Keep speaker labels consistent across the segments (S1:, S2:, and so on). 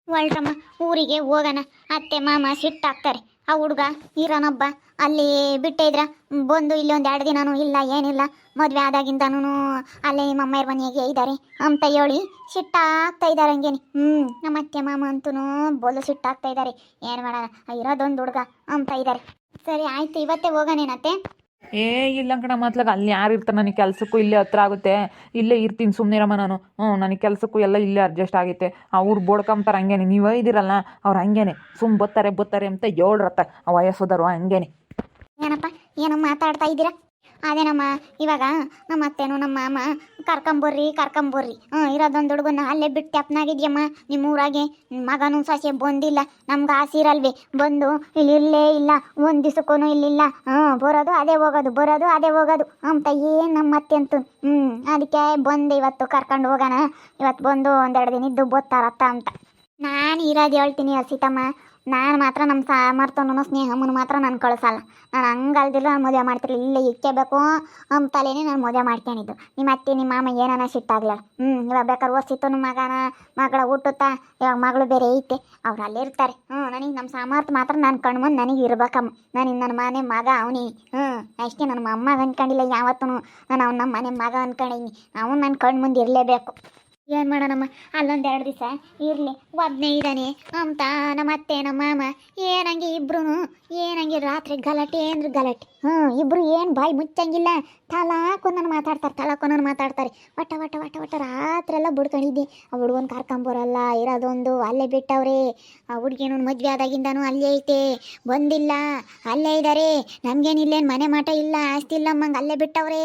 S1: ಒಳ್ರಮ್ಮ ಊರಿಗೆ ಹೋಗೋಣ. ಅತ್ತೆ ಮಾಮ ಸಿಟ್ಟಾಗ್ತಾರೆ. ಆ ಹುಡುಗ ಇರೋನೊಬ್ಬ ಅಲ್ಲಿ ಬಿಟ್ಟಿದ್ರ ಬಂದು ಇಲ್ಲಿ ಒಂದು 2 ದಿನನೂ ಇಲ್ಲ ಏನಿಲ್ಲ. ಮದುವೆ ಆದಾಗಿಂದನೂ ಅಲ್ಲೇ ನಿಮ್ಮ ಅಮ್ಮಯ್ಯರ ಮನೆಗೆ ಇದ್ದಾರೆ ಅಂತ ಹೇಳಿ ಸಿಟ್ಟಾಗ್ತಾ ಇದ್ದಾರೆ ಹಂಗೇನಿ. ನಮ್ಮ ಅತ್ತೆ ಮಾಮ ಅಂತೂ ಬೋಲು ಸಿಟ್ಟಾಗ್ತಾ ಇದ್ದಾರೆ. ಏನು ಮಾಡೋಣ, ಇರೋದೊಂದು ಹುಡುಗ ಅಂತ ಇದ್ದಾರೆ. ಸರಿ ಆಯ್ತು, ಇವತ್ತೇ ಹೋಗೋಣೇನತ್ತೆ?
S2: ಏ ಇಲ್ಲ ಕಣ, ಮೊದ್ಲಾಗ ಅಲ್ಲಿ ಯಾರು ಇರ್ತಾರೆ? ನನಗೆ ಕೆಲಸಕ್ಕೂ ಇಲ್ಲೇ ಹತ್ರ ಆಗುತ್ತೆ, ಇಲ್ಲೇ ಇರ್ತೀನಿ ಸುಮ್ಮನಿರಮ್ಮ ನಾನು. ನನಗೆ ಕೆಲಸಕ್ಕೂ ಎಲ್ಲ ಇಲ್ಲೇ ಅಡ್ಜಸ್ಟ್ ಆಗೈತೆ. ಅವ್ರು ಬೋಡ್ಕೊಂತಾರೆ ಹಂಗೇನೆ. ನೀವು ಇದ್ದೀರಲ್ಲ ಅವ್ರು ಹಂಗೇನೆ ಬರ್ತಾರೆ ಅಂತ ಹೇಳ್ರತ್ತ ಆ ವಯಸ್ಸೋದರು ಹಂಗೇನೆ.
S1: ಏನಪ್ಪ ಏನೋ ಮಾತಾಡ್ತಾ ಇದ್ದೀರಾ? ಅದೇನಮ್ಮ, ಇವಾಗ ನಮ್ಮ ಅತ್ತೆನೂ ನಮ್ಮ ಮಾಮ ಕರ್ಕೊಂಬರ್ರಿ ಇರೋದೊಂದು ಹುಡುಗನ ಅಲ್ಲೇ ಬಿಟ್ಟು ಅಪ್ನಾಗಿದ್ಯಮ್ಮ ನಿಮ್ಮೂರಾಗೆ. ಮಗನೂ ಸೊಸೆ ಬಂದಿಲ್ಲ, ನಮ್ಗೆ ಆಸೆ ಇರಲ್ವಿ ಬಂದು ಇಲ್ಲಿ ಇಲ್ಲೇ ಇಲ್ಲ, ಒಂದು ದಿವಸಕ್ಕೂ ಇಲ್ಲಿಲ್ಲ. ಬರೋದು ಅದೇ ಹೋಗೋದು, ಬರೋದು ಅದೇ ಹೋಗೋದು ಅಂತ ಏನು ನಮ್ಮ ಅತ್ತೆ ಅಂತೂ. ಅದಕ್ಕೆ ಬಂದು ಇವತ್ತು ಕರ್ಕೊಂಡು ಹೋಗೋಣ. ಇವತ್ತು ಬಂದು 1-2 ದಿನ ಇದ್ದು ಬೋತ್ತಾರತ್ತ ಅಂತ ನಾನು ಇರೋದು ಹೇಳ್ತೀನಿ ಸೀತಮ್ಮ. ನಾನು ಮಾತ್ರ ನಮ್ಮ ಸಾಮರ್ಥ್ಯನೂ ಸ್ನೇಹಮ್ಮನು ಮಾತ್ರ ನಾನು ಕಳಿಸಲ್ಲ. ನಾನು ಹಂಗಲ್ದಿಲ್ಲ, ನಾನು ಮದುವೆ ಮಾಡ್ತಿರಲಿಲ್ಲ. ಇಲ್ಲೇ ಇಕ್ಕೇಬೇಕು ಅಂತಲೇನೆ ನಾನು ಮದುವೆ ಮಾಡ್ಕೊಂಡಿದ್ದು. ನಿಮ್ಮ ಅತ್ತೆ ನಿಮ್ಮ ಮಾಮ ಏನಾನ ಸಿಟ್ಟಾಗ್ಲ. ಇವಾಗ ಬೇಕಾದ್ರೆ ಓದಿಸಿತ್ತು ನಮ್ಮ ಮಗಳ ಹುಟ್ಟುತ್ತಾ. ಇವಾಗ ಮಗಳು ಬೇರೆ ಐತೆ, ಅವ್ರು ಅಲ್ಲೇ ಇರ್ತಾರೆ. ನನಗೆ ನಮ್ಮ ಸಾಮರ್ಥ್ಯ ಮಾತ್ರ ನಾನು ಕಣ್ಮಂದು ನನಗೆ ಇರ್ಬೇಕಮ್ಮ. ನಾನು ನನ್ನ ಮನೆ ಮಗ ಅವನಿ. ಅಷ್ಟೇ, ನನ್ನ ಅಮ್ಮ ಅಂದ್ಕೊಂಡಿಲ್ಲ ಯಾವತ್ತೂ. ನಾನು ನಮ್ಮ ಮನೆ ಮಗ ಅಂದ್ಕೊಂಡಿನಿ. ಅವನು ನನ್ನ ಕಣ್ಮುಂದೆ ಇರಲೇಬೇಕು. ಏನು ಮಾಡೋಣಮ್ಮ, ಅಲ್ಲೊಂದು 2 ದಿವಸ ಇರಲಿ, ಒಬ್ಬನೇ ಇದ್ದಾನೆ ಅಂತ ನಮ್ಮ ಅತ್ತೆ ನಮ್ಮ ಮಾಮ ಏನಂಗೆ ಇಬ್ರು ಏನಂಗೆ ರಾತ್ರಿ ಗಲಾಟೆ ಅಂದ್ರೆ ಗಲಾಟೆ. ಇಬ್ಬರು ಏನು ಬಾಯಿ ಮುಚ್ಚಂಗಿಲ್ಲ, ತಲಾಕೊಂದನ್ನು ಮಾತಾಡ್ತಾರೆ. ಒಟ್ಟ ರಾತ್ರಿ ಎಲ್ಲ ಬಿಡ್ಕೊಂಡಿದ್ದೆ. ಆ ಹುಡುಗನ ಕರ್ಕೊಂಬರಲ್ಲ, ಇರೋದೊಂದು ಅಲ್ಲೇ ಬಿಟ್ಟವ್ರೆ. ಆ ಹುಡುಗಿನ ಮದುವೆ ಆದಾಗಿಂದನೂ ಅಲ್ಲೇ ಐತೆ, ಬಂದಿಲ್ಲ, ಅಲ್ಲೇ ಇದ್ದಾರೆ. ನಮಗೇನಿಲ್ಲೇನು ಮನೆ ಮಾಟ ಇಲ್ಲ, ಆಸ್ತಿ ಇಲ್ಲ ಅಮ್ಮಂಗೆ ಅಲ್ಲೇ ಬಿಟ್ಟವ್ರೆ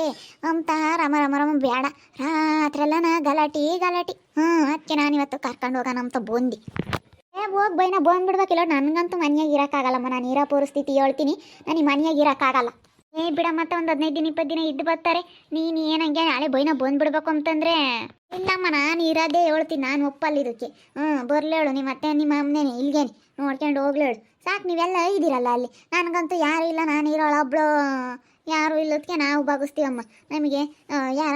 S1: ಅಂತ ರಮ ಬೇಡ. ರಾತ್ರೆಲ್ಲ ಗಲಾಟೆ. ಅದಕ್ಕೆ ನಾನು ಇವತ್ತು ಕರ್ಕೊಂಡು ಹೋಗೋಣ ಅಂತ ಬಂದು ಹೋಗಿ ಬೈನ ಬಂದ್ಬಿಡ್ಬೇಕಿಲ್ಲ. ನನಗಂತೂ ಮನೆಯಾಗ ಇರೋಕ್ಕಾಗಲ್ಲಮ್ಮ. ನಾನು ಇರೋ ಪರಿಸ್ಥಿತಿ ಹೇಳ್ತೀನಿ, ನನಗೆ ಮನೆಯಾಗ ಇರೋಕ್ಕಾಗಲ್ಲ. ಬಿಡ, ಮತ್ತೆ ಒಂದು 15 ದಿನ 20 ದಿನ ಇದ್ದು ಬರ್ತಾರೆ. ನೀನು ಏನಂಗೆ ನಾಳೆ ಬೈನ ಬಂದ್ಬಿಡ್ಬೇಕು ಅಂತಂದರೆ ಇಲ್ಲಮ್ಮ, ನಾನು ಇರೋದೇ ಹೇಳ್ತೀನಿ. ನಾನು ಒಪ್ಪಲ್ಲ ಇದಕ್ಕೆ. ಬರ್ಲೇಳು ನಿಮ್ಮ ಅತ್ತೆ ನಿಮ್ಮ ಅಮ್ಮನೇನೆ ಇಲ್ಗೇನೆ ನೋಡ್ಕೊಂಡು ಹೋಗ್ಲೇಳು ಸಾಕು. ನೀವೆಲ್ಲ ಇದ್ದೀರಲ್ಲ ಅಲ್ಲಿ, ನನಗಂತೂ ಯಾರು ಇಲ್ಲ, ನಾನು ಇರೋಳು ಒಬ್ಳು. ಯಾರು ಇಲ್ಲದಕ್ಕೆ ನಾವು ಭಾಗಿಸ್ತೀವಮ್ಮ. ನಮಗೆ ಯಾರ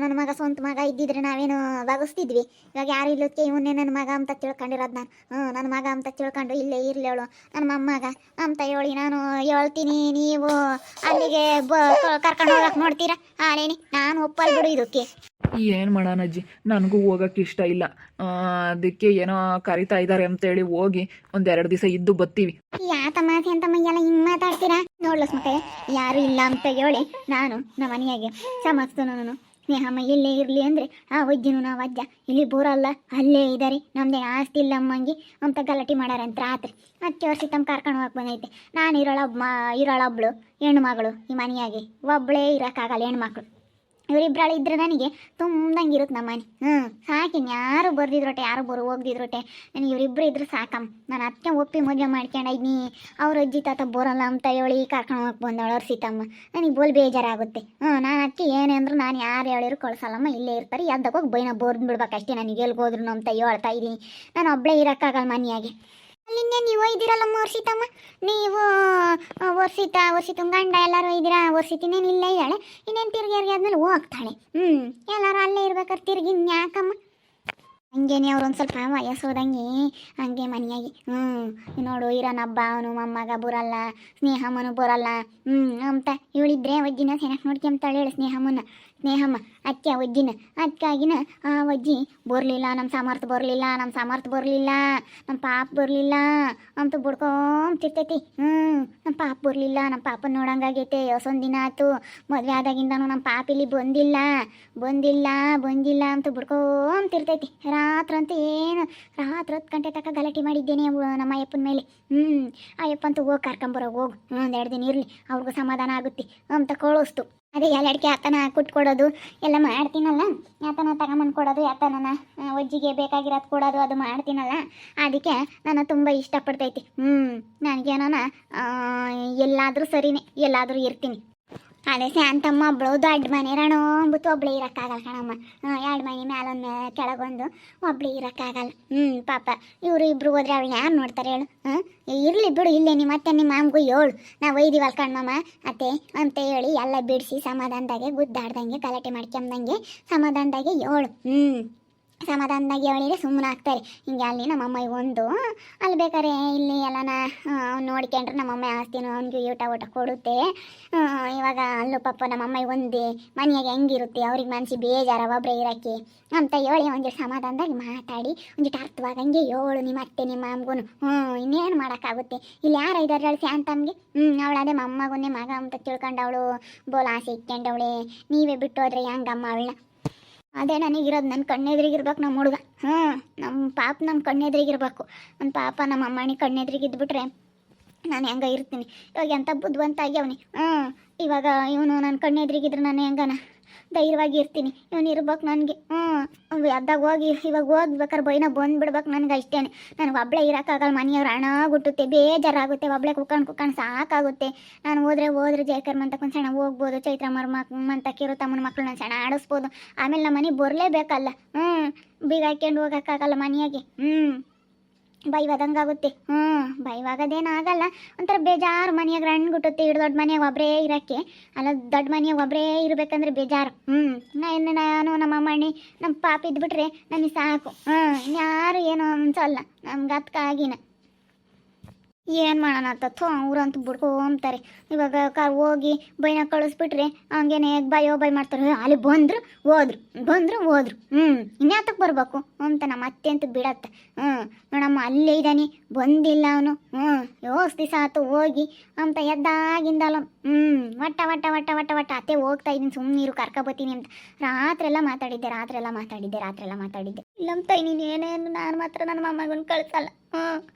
S1: ನನ್ನ ಮಗ ಸ್ವಂತ ಮಗ ಇದ್ದಿದ್ರೆ ನಾವೇನು ಭಾಗಿಸ್ತಿದ್ವಿ. ಇವಾಗ ಯಾರು ಇಲ್ಲದಕ್ಕೆ ಇವನ್ನೇ ನನ್ನ ಮಗ ಅಂತ ತಿಳ್ಕೊಂಡಿರೋದು ನಾನು. ನನ್ನ ಮಗ ಅಂತ ತಿಳ್ಕೊಂಡು ಇಲ್ಲೇ ಇರಲೇಳು ನನ್ನ ಮೊಮ್ಮಗ ಅಂತ ಹೇಳಿ ನಾನು ಹೇಳ್ತೀನಿ. ನೀವು ಅಲ್ಲಿಗೆ ಕರ್ಕೊಂಡು ಹೋಗಕ್ಕೆ ನೋಡ್ತೀರಾ? ಹಾಳೇನಿ, ನಾನು ಒಪ್ಪಲ್ ಬಿಡು ಇದಕ್ಕೆ.
S2: ಏನು ಮಾಡೋಣ ಅಜ್ಜಿ, ನನಗೂ ಹೋಗೋಕ್ಕೆ ಇಷ್ಟ ಇಲ್ಲ. ಅದಕ್ಕೆ ಏನೋ ಕರಿತಾ ಇದ್ದಾರೆ ಅಂತೇಳಿ ಹೋಗಿ 1-2 ದಿವಸ ಇದ್ದು ಬರ್ತೀವಿ.
S1: ಯಾತಮ್ಮ ಎಂತಮ್ಮ ಎಲ್ಲ ಹಿಂಗೆ ಮಾತಾಡ್ತೀರಾ? ನೋಡ್ಲಸ್ ಮತ್ತೆ ಯಾರು ಇಲ್ಲ ಅಂತ ಹೇಳಿ ನಾನು ನಮ್ಮ ಮನೆಯಾಗೆ ಸಮಸ್ತನು ಸ್ನೇಹಮ್ಮ ಇಲ್ಲೇ ಇರಲಿ ಅಂದರೆ ಆ ವಜ್ಜನು ನಾವು ಅಜ್ಜ ಇಲ್ಲಿ ಬರೋಲ್ಲ, ಅಲ್ಲೇ ಇದ್ದಾರೆ, ನಮ್ಮದೇ ಆಸ್ತಿ ಇಲ್ಲ ಅಮ್ಮಂಗೆ ಅಂತ ಗಲಾಟೆ ಮಾಡ್ಯಾರಂತ ರಾತ್ರಿ. ಅದಕ್ಕೆ ವರ್ಷ ತಮ್ಮ ಕರ್ಕೊಂಡು ಹೋಗಕ್ಕೆ ಬಂದೈತೆ. ನಾನು ಇರೋಳೊಬ್ಳು ಹೆಣ್ಣು ಮಗಳು ಈ ಮನೆಯಾಗೆ, ಒಬ್ಬಳೇ ಇರೋಕ್ಕಾಗಲ್ಲ ಹೆಣ್ಮಕ್ಳು. ಇವರಿಬ್ಬರಾಳು ಇದ್ರೆ ನನಗೆ ತುಂಬ್ದಂಗೆ ಇರುತ್ತೆ ನಮ್ಮ ಮನೆ. ಸಾಕಿನ್ ಯಾರು ಬರ್ದಿದ್ರೊಟ್ಟೆ, ಯಾರು ಹೋಗ್ದಿದ್ರೊಟ್ಟೆ ನನಗೆ ಇವರಿಬ್ಬರು ಇದ್ರೆ ಸಾಕಮ್ಮ. ನಾನು ಅದಕ್ಕೆ ಒಪ್ಪಿ ಮದುವೆ ಮಾಡ್ಕೊಂಡಿದ್ನಿ. ಅವ್ರ ಅಜ್ಜಿ ತಾತ ಬರೋಲ್ಲ ಅಂತ ಹೇಳಿ ಕರ್ಕೊಂಡು ಹೋಗಕ್ಕೆ ಬಂದವಳು ಅವ್ರ ಸೀತಮ್ಮ. ನನಗೆ ಬೋಲ್ ಬೇಜಾರಾಗುತ್ತೆ. ನಾನು ಅದಕ್ಕೆ ಏನೇ ಅಂದ್ರು ನಾನು ಯಾರು ಹೇಳಿದ್ರು ಕಳ್ಸಲ್ಲಮ್ಮ, ಇಲ್ಲೇ ಇರ್ತಾರೆ. ಎದ್ದಕ್ಕೆ ಹೋಗಿ ಬೈನ ಬೋರ್ದ್ಬಿಡ್ಬೇಕು ಅಷ್ಟೇ. ನನಗೆ ಎಲ್ಗೋದ್ರು ಅಂತ ಹೇಳ್ತಾ ಇದ್ದೀನಿ. ನಾನು ಒಬ್ಬಳೇ ಇರೋಕ್ಕಾಗಲ್ಲ ಮನೆಯಾಗೆ. ಅಲ್ಲಿಂದ ನೀವು ಇದ್ದೀರಲ್ಲಮ್ಮ ವರ್ಷಿತಮ್ಮ, ನೀವು ವರ್ಷಿತ ಗಂಡ ಎಲ್ಲರೂ ಇದ್ದೀರಾ. ವರ್ಷಿತಿನೇನು ಇಲ್ಲೇ ಇದ್ದಾಳೆ, ಇನ್ನೇನು ತಿರ್ಗಿ ಆದ್ಮೇಲೆ ಹೋಗ್ತಾಳೆ. ಎಲ್ಲರೂ ಅಲ್ಲೇ ಇರ್ಬೇಕಾದ್ರೆ ತಿರ್ಗಿ ಯಾಕಮ್ಮ? ಹಂಗೇನೆ ಅವ್ರು ಒಂದು ಸ್ವಲ್ಪ ವಯಸ್ಸೋದಂಗೆ ಹಂಗೆ ಮನೆಯಾಗಿ. ನೋಡು ಇರೋನಬ್ಬ ಅವನು ಮೊಮ್ಮಗ ಬರಲ್ಲ, ಸ್ನೇಹಮ್ಮನು ಬರಲ್ಲ ಅಂತ ಇವಳಿದ್ರೆ ಅಜ್ಜಿನ ಚೆನ್ನಾಗಿ ನೋಡ್ಕೊಂತಾಳೆ ಹೇಳಿ ಸ್ನೇಹಮ್ಮ ಅತ್ತೆ ಅಜ್ಜಿನ. ಅದಕ್ಕಾಗಿನ ಆ ಅಜ್ಜಿ ಬರಲಿಲ್ಲ, ನಮ್ಮ ಸಾಮರ್ಥ್ಯ ಬರಲಿಲ್ಲ, ನಮ್ಮ ಪಾಪ ಬರಲಿಲ್ಲ ಅಂತ ಬಿಡ್ಕೊಂತಿರ್ತೈತಿ. ನಮ್ಮ ಪಾಪ ಬರಲಿಲ್ಲ, ನಮ್ಮ ಪಾಪನ ನೋಡಂಗಾಗೈತೆ. ಹೊಸೊಂದು ದಿನ ಆಯ್ತು ಮದುವೆ ಆದಾಗಿಂದನೂ ನಮ್ಮ ಪಾಪ ಇಲ್ಲಿ ಬಂದಿಲ್ಲ ಅಂತ ಬಿಡ್ಕೊಂತಿರ್ತೈತಿ. ರಾತ್ರಂತೂ ಏನು ರಾತ್ರಿ 10 ಗಂಟೆ ತನಕ ಗಲಾಟೆ ಮಾಡಿದ್ದೇನೆ ನಮ್ಮ ಅಯ್ಯಪ್ಪನ ಮೇಲೆ. ಅಯ್ಯಪ್ಪಂತೂ ಹೋಗಿ ಕರ್ಕೊಂಬರೋ, ಹೋಗು 1-2 ದಿನ ಇರಲಿ, ಅವ್ರಿಗೂ ಸಮಾಧಾನ ಆಗುತ್ತೆ ಅಂತ ಕಳಿಸ್ತು. ಅದೇ ಎಲ್ಲಡಿಕೆ ಆತನ ಕುಟ್ಕೊಡೋದು ಎಲ್ಲ ಮಾಡ್ತೀನಲ್ಲ, ಆತನ ತಗೊಂಬಂದು ಕೊಡೋದು, ಆತನ ಒಜ್ಜಿಗೆ ಬೇಕಾಗಿರೋದು ಕೊಡೋದು, ಅದು ಮಾಡ್ತೀನಲ್ಲ. ಅದಕ್ಕೆ ನಾನು ತುಂಬ ಇಷ್ಟಪಡ್ತೈತಿ. ನನಗೇನೋ ಎಲ್ಲಾದರೂ ಸರಿನೇ, ಎಲ್ಲಾದರೂ ಇರ್ತೀನಿ. ಅದೇ ಶಾಂತಮ್ಮ ಒಬ್ಬಳು ದೊಡ್ಡ ಮನೆ ರಣೋ ಅಂದ್ಬಿಟ್ಟು ಒಬ್ಳು ಇರೋಕ್ಕಾಗಲ್ಲ ಕಣಮ್ಮ. 2 ಮನೆ ಮ್ಯಾಲೊಂದು ಕೆಳಗೊಂದು ಒಬ್ಳು ಇರೋಕ್ಕಾಗಲ್ಲ. ಪಾಪ ಇವರು ಇಬ್ರು ಹೋದ್ರೆ ಅವಳು ಯಾರು ನೋಡ್ತಾರೆ ಹೇಳು? ಇರಲಿ ಬಿಡು, ಇಲ್ಲೇ ನಿಮ್ಮ ಅತ್ತೆ ನಿಮ್ಮ ಮಾಮಗೂ ಹೇಳು, ನಾವು ಒಯ್ದಿವಲ್ಲ ಕಣ್ಮಮ್ಮ ಅತ್ತೆ ಅಂತ ಹೇಳಿ ಎಲ್ಲ ಬಿಡಿಸಿ ಸಮಾಧಾನದಾಗೆ ಗುದ್ದಾಡ್ದಂಗೆ ಗಲಾಟೆ ಮಾಡ್ಕೊಂಬಂಗೆ ಸಮಾಧಾನದಾಗೆ ಹೇಳು. ಸಮಾಧಾನದಾಗಿ ಹೇಳಿದ್ರೆ ಸುಮ್ಮನೆ ಆಗ್ತಾರೆ. ಹಿಂಗೆ ಅಲ್ಲಿ ನಮ್ಮಮ್ಮ ಒಂದು ಅಲ್ಲಿ ಬೇಕಾರೆ ಇಲ್ಲಿ ಎಲ್ಲನ ನೋಡ್ಕೊಂಡ್ರೆ ನಮ್ಮಮ್ಮ ಆಸ್ತಿನೂ ಅವ್ನಿಗೆ ಊಟ ಕೊಡುತ್ತೆ. ಇವಾಗ ಅಲ್ಲೂ ಪಾಪ ನಮ್ಮಮ್ಮ ಒಂದು ಮನೆಯಾಗೆ ಹೆಂಗಿರುತ್ತೆ ಅವ್ರಿಗೆ ಮನಸ್ಸಿ ಬೇಜಾರ ಒಬ್ಬರೇ ಇರೋಕ್ಕೆ ಅಂತ ಹೇಳಿ ಒಂದಿಟ್ಟು ಸಮಾಧಾನದಾಗಿ ಮಾತಾಡಿ ಒಂದಿಟ್ಟು ಅರ್ಥವಾಗ ಹಂಗೆ ಹೇಳು ನಿಮ್ಮ ಅತ್ತೆ ನಿಮ್ಮ ಅಮ್ಮಗೂ. ಇನ್ನೇನು ಮಾಡೋಕ್ಕಾಗುತ್ತೆ. ಇಲ್ಲಿ ಯಾರು ಇದ್ದಾರೆ ಹೇಳಿ ಶಾಂತಮ್ಗೆ. ಅವಳು ಅದೇ ಮೊಮ್ಮಗನ್ನೇ ಮಗ ಅಂತ ತಿಳ್ಕೊಂಡು ಅವಳು ಬೋಲ್ ಆಸೆ ಇಟ್ಕೊಂಡವಳೆ. ನೀವೇ ಬಿಟ್ಟು ಹೋದ್ರೆ ಹೆಂಗಮ್ಮ ಅವಳನ್ನ. ಅದೇ ನನಗಿರೋದು ನನ್ನ ಕಣ್ಣೆದ್ರಿಗಿರ್ಬೇಕು ನಮ್ಮ ಹುಡುಗ. ನಮ್ಮ ಪಾಪ ನಮ್ಮ ಕಣ್ಣೆದ್ರಿಗಿರ್ಬೇಕು. ನನ್ನ ಪಾಪ ನಮ್ಮ ಅಮ್ಮನಿ ಕಣ್ಣೆದ್ರಿಗಿದ್ಬಿಟ್ರೆ ನಾನು ಹೆಂಗ ಇರ್ತೀನಿ. ಇವಾಗ ಎಂಥ ಬುದ್ಧಿವಂತ ಆಗ್ಯವನಿ. ಇವಾಗ ಇವನು ನನ್ನ ಕಣ್ಣೆದ್ರಿಗಿದ್ರೆ ನಾನು ಹೆಂಗನ ಧೈರ್ಯವಾಗಿ ಇರ್ತೀನಿ. ಇವನು ಇರ್ಬೇಕು ನನಗೆ. ಅದಾಗ ಹೋಗಿ ಇವಾಗ ಓದ್ಬೇಕಾರೆ ಬೈನ ಬಂದುಬಿಡ್ಬೇಕು ನನಗೆ. ಅಷ್ಟೇ ನನಗೆ ಒಬ್ಬಳೇ ಇರೋಕ್ಕಾಗಲ್ಲ. ಮನೆಯವ್ರು ಹಣ ಗುಟ್ಟುತ್ತೆ, ಬೇಜಾರಾಗುತ್ತೆ. ಒಬ್ಬಳೇ ಕುಕ್ಕೊಂಡು ಸಾಕಾಗುತ್ತೆ. ನಾನು ಹೋದ್ರೆ ಜಯಕರ್ಮ ಅಂತ ಒಂದು ಸಣ್ಣ ಹೋಗ್ಬೋದು. ಚೈತ್ರ ಮಂತ ಕಿರು ತಮ್ಮನ ಮಕ್ಕಳು ನಾನು ಸಣ್ಣ ಆಡಿಸ್ಬೋದು. ಆಮೇಲೆ ನಮ್ಮ ಮನೆಗೆ ಬರಲೇಬೇಕಲ್ಲ. ಬೀಗ ಹಾಕ್ಕೊಂಡು ಹೋಗೋಕ್ಕಾಗಲ್ಲ ಮನೆಯಾಗೆ. ಬೈವಾದಂಗಾಗುತ್ತೆ. ಬೈವಾಗದೇನಾಗಲ್ಲ. ಒಂಥರ ಬೇಜಾರು. ಮನೆಯಾಗ ರಣ್ಣು ಗುಟ್ಟುತ್ತೆ. ದೊಡ್ಡ ಮನೆಯಾಗ ಒಬ್ಬರೇ ಇರೋಕ್ಕೆ ಅಲ್ಲ. ದೊಡ್ಡ ಮನೆಯಾಗ ಒಬ್ಬರೇ ಇರಬೇಕಂದ್ರೆ ಬೇಜಾರು. ನಾನು ನಮ್ಮ ಅಮ್ಮಣ್ಣಿ ನಮ್ಮ ಪಾಪ ಇದ್ಬಿಟ್ರೆ ನನಗೆ ಸಾಕು. ಇನ್ಯಾರು ಏನೋ ಅನ್ಸಲ್ಲ ನಮ್ಗೆ ಅದಕ್ಕಾಗಿನ. ಏನು ಮಾಡೋಣ ತತ್ತು ಅವ್ರಂತೂ ಬಿಡ್ಕೊಂತಾರೆ. ಇವಾಗ ಹೋಗಿ ಬೈನ ಕಳಿಸ್ಬಿಟ್ರೆ ಹಂಗೇನೆ ಬೈ ಮಾಡ್ತಾರೆ. ಅಲ್ಲಿ ಹೋದ್ರು ಇನ್ಯಾತಕ್ಕೆ ಬರ್ಬೇಕು ಅಂತ ನಮ್ಮ ಅತ್ತೆ ಅಂತ ಬಿಡತ್ತೆ. ನೋಡಮ್ಮ ಅಲ್ಲೇ ಇದ್ದಾನೆ, ಬಂದಿಲ್ಲ ಅವನು. ಯೋಸ್ ದಿವಸ ಆತು ಹೋಗಿ ಅಂತ ಎದ್ದಾಗಿಂದಲ್ಲ. ವಟ್ಟ ವಟ್ಟ ವಟ್ಟ ವಟ್ಟ ವಟ್ಟ ಅತ್ತೆ ಹೋಗ್ತಾ ಇದ್ದೀನಿ ಸುಮ್ಮನೀರು ಕರ್ಕೊಬತ್ತೀನಿ ಅಂತ ರಾತ್ರೆಲ್ಲ ಮಾತಾಡಿದ್ದೆ. ಇಲ್ಲಂತ ನೀನು ಏನೇನು ನಾನು ಮಾತ್ರ ನನ್ನ ಮೊಮ್ಮಗನ ಕಳ್ಸಲ್ಲ.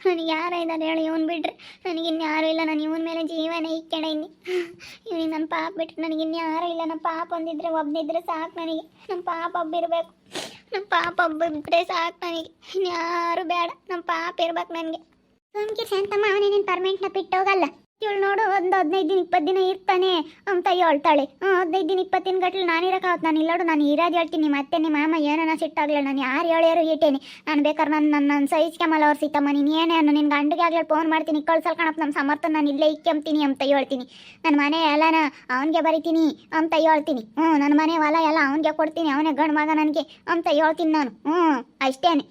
S1: ನನಗೆ ಯಾರ ಇದ್ದಾರೆ ಹೇಳಿ. ಇವನು ಬಿಟ್ರೆ ನನಗಿನ್ಯಾರು ಇಲ್ಲ. ನಾನು ಇವನ ಮೇಲೆ ಜೀವನ ಇಕ್ಕೊಂಡೀನಿ. ಇವನಿಗೆ ನನ್ನ ಪಾಪ ಬಿಟ್ಟರೆ ನನಗಿನ್ಯಾರು ಇಲ್ಲ. ನಮ್ಮ ಪಾಪ ಒಂದಿದ್ರೆ ಒಬ್ಬನಿದ್ರೆ ಸಾಕು ನನಗೆ. ನಮ್ಮ ಪಾಪ ಒಬ್ಬ ಇರಬೇಕು. ನಮ್ಮ ಪಾಪ ಒಬ್ಬ ಇದ್ದರೆ ಸಾಕು ನನಗೆ. ಇನ್ಯಾರು ಬೇಡ. ನಮ್ಮ ಪಾಪ ಇರ್ಬೇಕು ನನಗೆ. ಸುಮ್ಕಿ ಶಾಂತಮ್ಮ ಅವನೇನೇನು ಪರ್ಮನೆಂಟ್ನ ಬಿಟ್ಟೋಗಲ್ಲ. ಇವಳು ನೋಡು ಒಂದು 15 ದಿನ 20 ದಿನ ಇರ್ತಾನೆ ಅಂತ ಹೇಳ್ತಾಳೆ. 15 ದಿನ 20 ದಿನ ಗಟ್ಟಲೆ ನಾನು ಇರೋಕ್ಕಾಗತ್ತೆ. ನಾನು ಇಲ್ಲೋಡು ನಾನು ಇರೋದು ಹೇಳ್ತೀನಿ. ಮತ್ತೆ ನಿಮ್ಮ ಮಾಮ ಏನೋ ಸಿಟ್ಟಾಗಲ್ಲ. ನಾನು ಯಾರು ಹೇಳ್ಯಾರು ಇಟ್ಟೇನಿ. ನಾನು ಬೇಕಾದ್ರೆ ನನ್ನ ಸಹಿಸ್ಕೊಂಬಲ್ಲ ಅವ್ರು ಸಿತ್ತಮ್ಮ. ನೀನು ಏನೇನು ನಿನ್ನ ಗಂಡಿಗೆ ಆಗ್ಲಿ ಫೋನ್ ಮಾಡ್ತೀನಿ. ಕಳ್ಸಲ್ ಕಣಪ್ಪ ನಮ್ಮ ಸಮರ್ಥ ನಾನು ಇಲ್ಲೇ ಇಕ್ಕೊಂತೀನಿ ಅಂತ ಹೇಳ್ತೀನಿ. ನನ್ನ ಮನೆ ಎಲ್ಲನ ಅವನಿಗೆ ಬರಿತೀನಿ ಅಂತ ಹೇಳ್ತೀನಿ. ನನ್ನ ಮನೆ ಹೊಲ ಎಲ್ಲ ಅವನಿಗೆ ಕೊಡ್ತೀನಿ. ಅವನೇ ಗಂಡು ಮಗ ನನಗೆ ಅಂತ ಹೇಳ್ತೀನಿ ನಾನು. ಅಷ್ಟೇನೆ.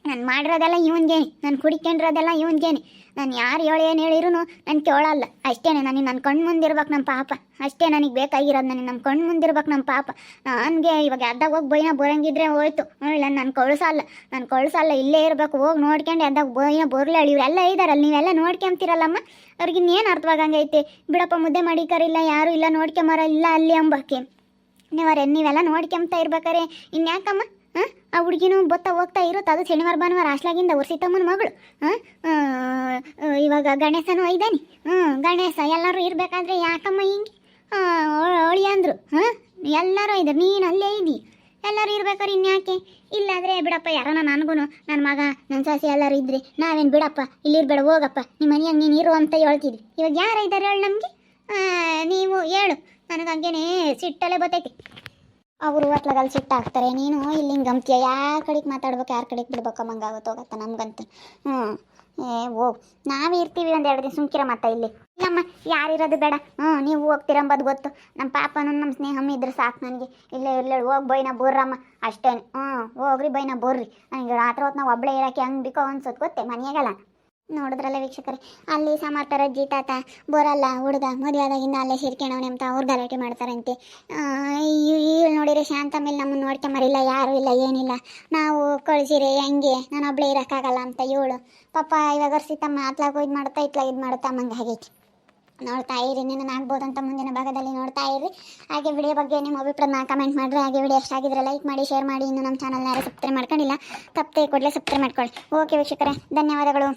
S1: ನಾನು ಮಾಡಿರೋದೆಲ್ಲ ಇವನ್ಗೇನೆ. ನಾನು ಕುಡಿಕೊಂಡಿರೋದೆಲ್ಲ ಇವನ್ಗೇನೆ. ನಾನು ಯಾರು ಏನು ಹೇಳಿರೂ ನಾನು ಕೇಳಲ್ಲ. ಅಷ್ಟೇ. ನನಗೆ ನನ್ನ ಕಣ್ಣು ಮುಂದಿರ್ಬೇಕು ನಮ್ಮ ಪಾಪ. ಅಷ್ಟೇ ನನಗೆ ಬೇಕಾಗಿರೋದು. ನನಗೆ ನಮ್ಮ ಕಣ್ಣು ಮುಂದಿರ್ಬೇಕು ನಮ್ಮ ಪಾಪ. ನನಗೆ ಇವಾಗ ಅದ್ದಾಗ ಹೋಗಿ ಬೈನ ಬರಂಗಿದ್ರೆ ಹೋಯ್ತು. ಇಲ್ಲ ನಾನು ಕಳಿಸಲ್ಲ. ಇಲ್ಲೇ ಇರಬೇಕು. ಹೋಗಿ ನೋಡ್ಕೊಂಡು ಅದ್ದಾಗ ಬೈನ ಬರಲಿ. ಇವರೆಲ್ಲ ಇದ್ದಾರಲ್ಲ, ನೀವೆಲ್ಲ ನೋಡ್ಕೊಂತೀರಲ್ಲಮ್ಮ. ಅವ್ರಿಗೆ ಇನ್ನೇನು ಅರ್ಥವಾಗಂಗೈತೆ. ಬಿಡಪ್ಪ ಮುದ್ದೆ ಮಾಡಿಕರಿಲ್ಲ, ಯಾರೂ ಇಲ್ಲ ನೋಡ್ಕೊಂಬರ ಇಲ್ಲ ಅಲ್ಲಿ ಅಂಬಕ್ಕೆ. ನೀವೆಲ್ಲ ನೋಡ್ಕೊಂತ ಇರ್ಬೇಕಾರೆ ಇನ್ಯಾಕಮ್ಮ. ಆ ಹುಡುಗಿನೂ ಹೋಗ್ತಾ ಇರುತ್ತೆ. ಅದು ಶನಿವಾರ ಭಾನುವಾರ ಹಾಸ್ಲಾಗಿಂದ ವರ್ಷಿತಮ್ಮನ ಮಗಳು. ಇವಾಗ ಗಣೇಶನೂ ಇದ್ದಾನೆ. ಗಣೇಶ ಎಲ್ಲರೂ ಇರಬೇಕಾದ್ರೆ ಯಾಕಮ್ಮ ಹಿಂಗೆ ಅವಳಿ ಅಂದರು. ಎಲ್ಲರೂ ಇದ್ದಾರೆ, ನೀನು ಅಲ್ಲೇ ಇದ್ದಿ. ಎಲ್ಲರೂ ಇರ್ಬೇಕಾದ್ರೆ ಇನ್ಯಾಕೆ. ಇಲ್ಲಾದರೆ ಬಿಡಪ್ಪ ಯಾರನ ನನಗೂ ನನ್ನ ಮಗ ನನ್ನ ಸೊಸೆ ಎಲ್ಲರೂ ಇದ್ರಿ ನಾವೇನು ಬಿಡಪ್ಪ ಇಲ್ಲಿರ್ಬೇಡ ಹೋಗಪ್ಪ ನಿಮ್ಮ ಮನೆಯಾಗ ನೀನು ಇರು ಅಂತ ಹೇಳ್ತಿದ್ವಿ. ಇವಾಗ ಯಾರು ಇದ್ದಾರೆ ಹೇಳು ನಮಗೆ. ನೀವು ಹೇಳು. ನನಗೆ ಹಂಗೇನೆ ಸಿಟ್ಟಲ್ಲೇ ಬರ್ತೈತಿ. ಅವರು ಹೊಟ್ಲಗಲ್ಲಿ ಸಿಟ್ಟಾಗ್ತಾರೆ. ನೀನು ಇಲ್ಲಿ ಹಿಂಗೆ ಗಮ್ತಿಯ ಯಾವ ಕಡೆಗೆ ಮಾತಾಡ್ಬೇಕು ಯಾರ ಕಡೆಗೆ ಬಿಡ್ಬೇಕು ಅಮ್ಮಂಗಾಗುತ್ತೆ ಹೋಗತ್ತ ನಮ್ಗಂತೂ. ಹೋಗ್ ನಾವೇ ಇರ್ತೀವಿ 1-2 ದಿನ ಸುಮ್ಕಿರ ಮತ್ತೆ ಇಲ್ಲಿ. ಇಲ್ಲಮ್ಮ ಯಾರಿರೋದು ಬೇಡ. ನೀವು ಹೋಗ್ತೀರಂಬದು ಗೊತ್ತು. ನಮ್ಮ ಪಾಪನೂ ನಮ್ಮ ಸ್ನೇಹಮ್ಮ ಇದ್ರೆ ಸಾಕು ನನಗೆ. ಇಲ್ಲೇ ಹೋಗಿ ಬೈನ ಬೋರ್ರಮ್ಮ ಅಷ್ಟೇ. ಹೋಗ್ರಿ ಬೈನ ಬೋರ್ರಿ. ನನಗೆ ರಾತ್ರಿ ಹೊತ್ತು ನಾವು ಒಬ್ಬಳೇ ಇರೋಕ್ಕೆ ಹಂಗೆ ಬೇಕೋ ಅನ್ಸೋದು ಗೊತ್ತೇ ಮನೆಯಾಗಲ್ಲ. ನೋಡಿದ್ರಲ್ಲ ವೀಕ್ಷಕರೇ, ಅಲ್ಲಿ ಸಮಾರ್ತರ ಅಜ್ಜಿ ತಾತ ಬರಲ್ಲ ಹುಡುಗ ಮದುವೆ ಆದಾಗಿಂದ ಅಲ್ಲೇ ಸೇರ್ಕೊಂಡವನೆ ಅಂತ ಅವ್ರು ಗಲಾಟೆ ಮಾಡ್ತಾರಂತೆ. ನೋಡಿರಿ ಶಾಂತ ಮೇಲೆ ನಮ್ಮನ್ನು ನೋಡ್ಕೊಂಬರಿಲ್ಲ, ಯಾರೂ ಇಲ್ಲ ಏನಿಲ್ಲ. ನಾವು ಕಳಿಸಿರಿ ಹೆಂಗೆ ನಾನು ಒಬ್ಬಳೇ ಇರೋಕ್ಕಾಗಲ್ಲ ಅಂತ ಹೇಳು ಪಾಪ. ಇವಾಗ ಸಿತ್ತಮ್ಮ ಅತ್ಲಾಗ ಇದು ಮಾಡುತ್ತಾ ಇತ್ಲಾಗ ಇದು ಮಾಡುತ್ತಾ ಅಮ್ಮಂಗೆ ಆಗೈತಿ. ನೋಡ್ತಾ ಇರಿ, ನಿನ್ನ ಆಗ್ಬೋದು ಅಂತ ಮುಂದಿನ ಭಾಗದಲ್ಲಿ ನೋಡ್ತಾ ಇರಿ. ಹಾಗೆ ವಿಡಿಯೋ ಬಗ್ಗೆ ನಿಮ್ಮ ಅಭಿಪ್ರಾಯನ ಕಮೆಂಟ್ ಮಾಡಿರಿ. ಹಾಗೆ ವಿಡಿಯೋ ಎಷ್ಟಾಗಿದ್ರೆ ಲೈಕ್ ಮಾಡಿ, ಶೇರ್ ಮಾಡಿ. ಇನ್ನು ನಮ್ಮ ಚಾನಲ್ನ ಯಾರು ಸಬ್ಸ್ಕ್ರೈಬ್ ಮಾಡ್ಕೊಂಡಿಲ್ಲ ತಪ್ಪದೆ ಕೂಡಲೇ ಸಬ್ಸ್ಕ್ರೈಬ್ ಮಾಡ್ಕೊಳ್ಳಿ. ಓಕೆ ವೀಕ್ಷಕರೇ, ಧನ್ಯವಾದಗಳು.